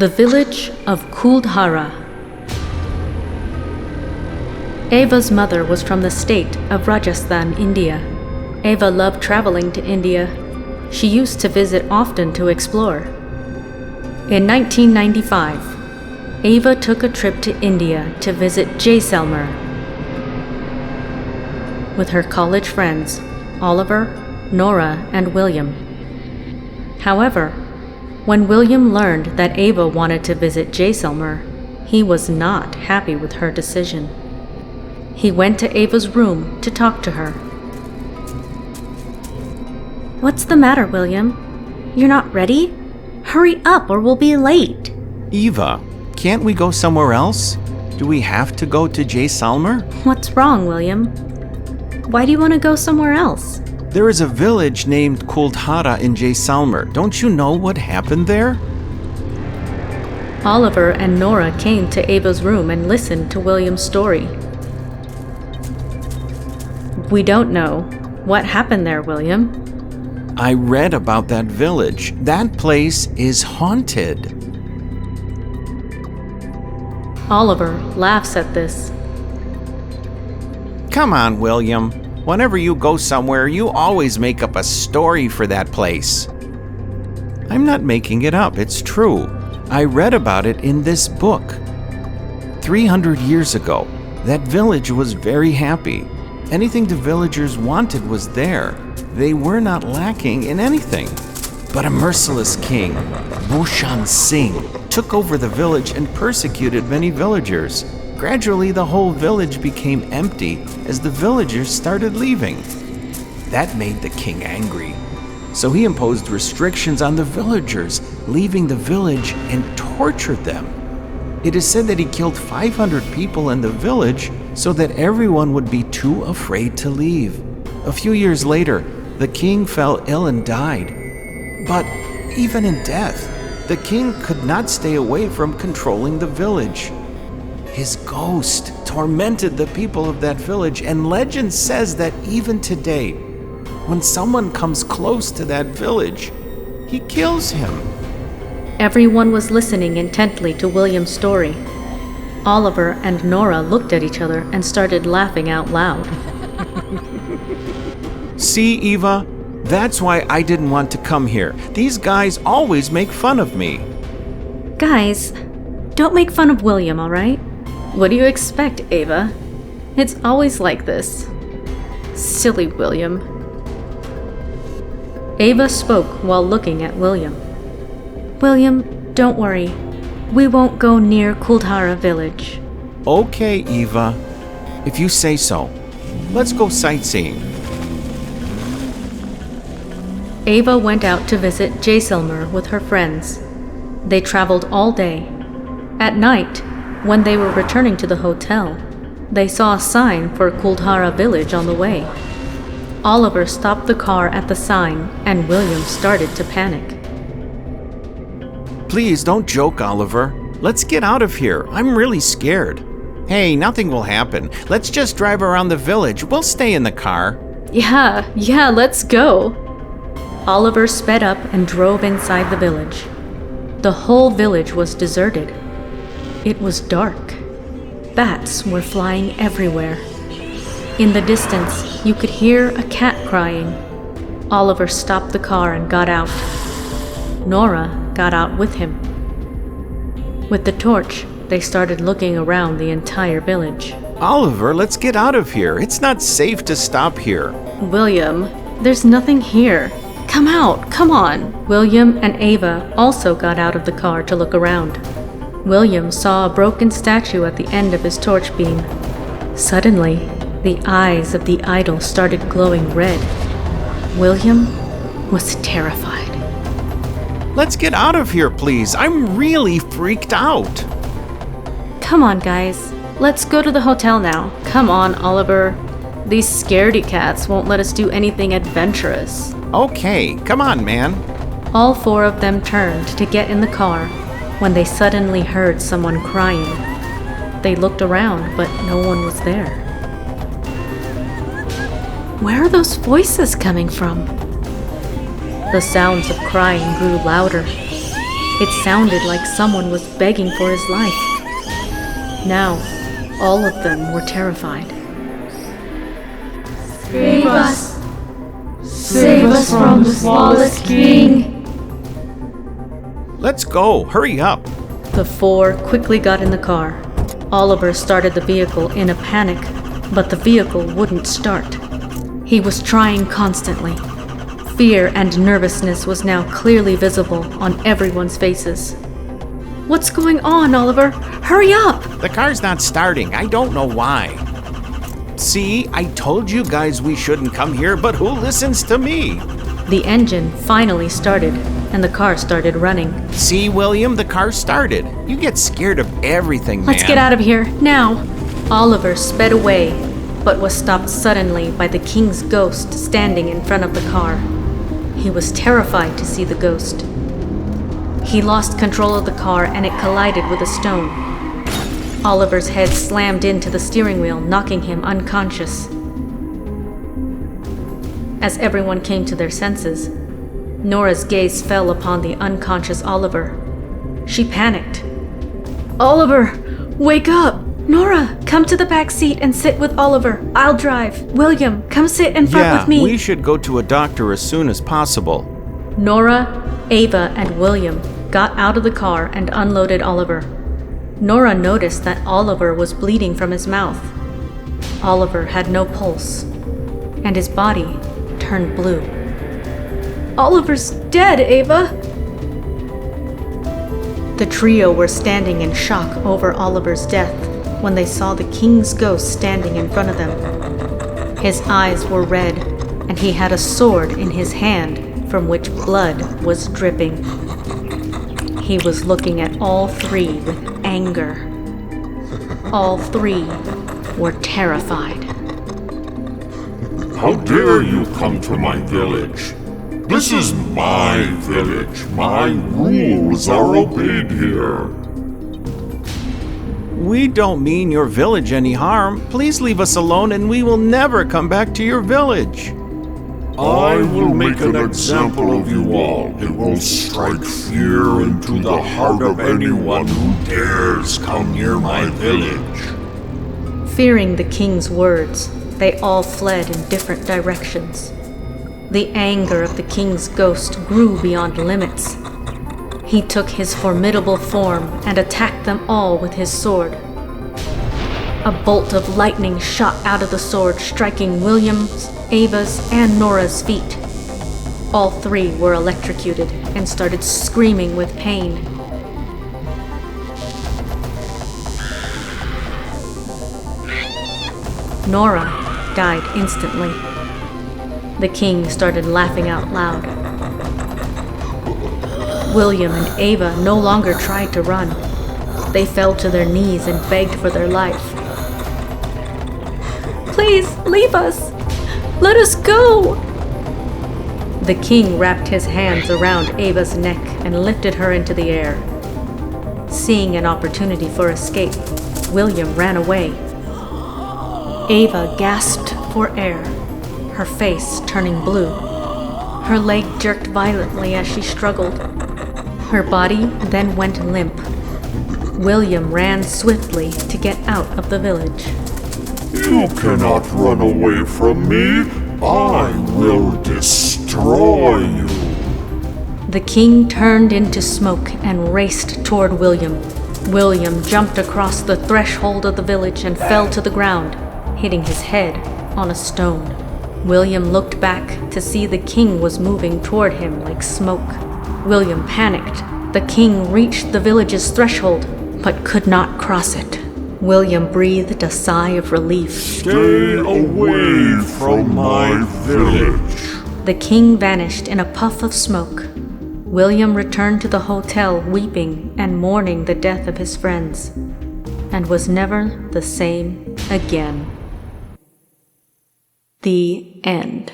The village of Kuldhara. Ava's mother was from the state of Rajasthan, India. Ava loved traveling to India. She used to visit often to explore. In 1995, Ava took a trip to India to visit Jaisalmer with her college friends, Oliver, Nora, and William. However, when William learned that Ava wanted to visit Jaisalmer, he was not happy with her decision. He went to Ava's room to talk to her. What's the matter, William? You're not ready? Hurry up or we'll be late. Eva, can't we go somewhere else? Do we have to go to Jaisalmer? What's wrong, William? Why do you want to go somewhere else? There is a village named Kuldhara in Jaisalmer. Don't you know what happened there? Oliver and Nora came to Ava's room and listened to William's story. We don't know. What happened there, William? I read about that village. That place is haunted. Oliver laughs at this. Come on, William. Whenever you go somewhere, you always make up a story for that place. I'm not making it up, it's true. I read about it in this book. 300 years ago, that village was very happy. Anything the villagers wanted was there. They were not lacking in anything. But a merciless king, Bhushan Singh, took over the village and persecuted many villagers. Gradually, the whole village became empty as the villagers started leaving. That made the king angry. So he imposed restrictions on the villagers, leaving the village and tortured them. It is said that he killed 500 people in the village so that everyone would be too afraid to leave. A few years later, the king fell ill and died. But even in death, the king could not stay away from controlling the village. His ghost tormented the people of that village, and legend says that even today, when someone comes close to that village, he kills him. Everyone was listening intently to William's story. Oliver and Nora looked at each other and started laughing out loud. See, Eva? That's why I didn't want to come here. These guys always make fun of me. Guys, don't make fun of William, all right? What do you expect, Ava? It's always like this. Silly William. Ava spoke while looking at William. William, don't worry. We won't go near Kuldhara village. Okay, Eva. If you say so. Let's go sightseeing. Ava went out to visit Jaisalmer with her friends. They traveled all day. At night, when they were returning to the hotel, they saw a sign for Kuldhara village on the way. Oliver stopped the car at the sign, and William started to panic. Please don't joke, Oliver. Let's get out of here. I'm really scared. Hey, nothing will happen. Let's just drive around the village. We'll stay in the car. Yeah, let's go. Oliver sped up and drove inside the village. The whole village was deserted. It was dark. Bats were flying everywhere. In the distance, you could hear a cat crying. Oliver stopped the car and got out. Nora got out with him. With the torch, they started looking around the entire village. Oliver, let's get out of here. It's not safe to stop here. William, there's nothing here. Come out, come on. William and Ava also got out of the car to look around. William saw a broken statue at the end of his torch beam. Suddenly, the eyes of the idol started glowing red. William was terrified. Let's get out of here, please. I'm really freaked out. Come on, guys. Let's go to the hotel now. Come on, Oliver. These scaredy cats won't let us do anything adventurous. Okay, come on, man. All four of them turned to get in the car when they suddenly heard someone crying. They looked around, but no one was there. Where are those voices coming from? The sounds of crying grew louder. It sounded like someone was begging for his life. Now, all of them were terrified. Save us! Save us from the flawless king! Let's go, hurry up. The four quickly got in the car. Oliver started the vehicle in a panic, but the vehicle wouldn't start. He was trying constantly. Fear and nervousness was now clearly visible on everyone's faces. What's going on, Oliver? Hurry up! The car's not starting, I don't know why. See, I told you guys we shouldn't come here, but who listens to me? The engine finally started, and the car started running. See, William, the car started. You get scared of everything, man. Let's get out of here, now! Oliver sped away, but was stopped suddenly by the king's ghost standing in front of the car. He was terrified to see the ghost. He lost control of the car and it collided with a stone. Oliver's head slammed into the steering wheel, knocking him unconscious. As everyone came to their senses, Nora's gaze fell upon the unconscious Oliver. She panicked. Oliver, wake up! Nora, come to the back seat and sit with Oliver. I'll drive. William, come sit in front with me. Yeah, we should go to a doctor as soon as possible. Nora, Ava, and William got out of the car and unloaded Oliver. Nora noticed that Oliver was bleeding from his mouth. Oliver had no pulse, and his body turned blue. Oliver's dead, Ava! The trio were standing in shock over Oliver's death when they saw the king's ghost standing in front of them. His eyes were red, and he had a sword in his hand from which blood was dripping. He was looking at all three with anger. All three were terrified. How dare you come to my village? This is my village. My rules are obeyed here. We don't mean your village any harm. Please leave us alone and we will never come back to your village. I will make an example of you all. It will strike fear into the heart of anyone who dares come near my village. Fearing the king's words, they all fled in different directions. The anger of the king's ghost grew beyond limits. He took his formidable form and attacked them all with his sword. A bolt of lightning shot out of the sword, striking William's, Ava's, and Nora's feet. All three were electrocuted and started screaming with pain. Nora died instantly. The king started laughing out loud. William and Ava no longer tried to run. They fell to their knees and begged for their life. Please, leave us! Let us go! The king wrapped his hands around Ava's neck and lifted her into the air. Seeing an opportunity for escape, William ran away. Ava gasped for air, her face turning blue. Her leg jerked violently as she struggled. Her body then went limp. William ran swiftly to get out of the village. You cannot run away from me. I will destroy you. The king turned into smoke and raced toward William. William jumped across the threshold of the village and fell to the ground, hitting his head on a stone. William looked back to see the king was moving toward him like smoke. William panicked. The king reached the village's threshold, but could not cross it. William breathed a sigh of relief. Stay away from my village. The king vanished in a puff of smoke. William returned to the hotel weeping and mourning the death of his friends, and was never the same again. The end.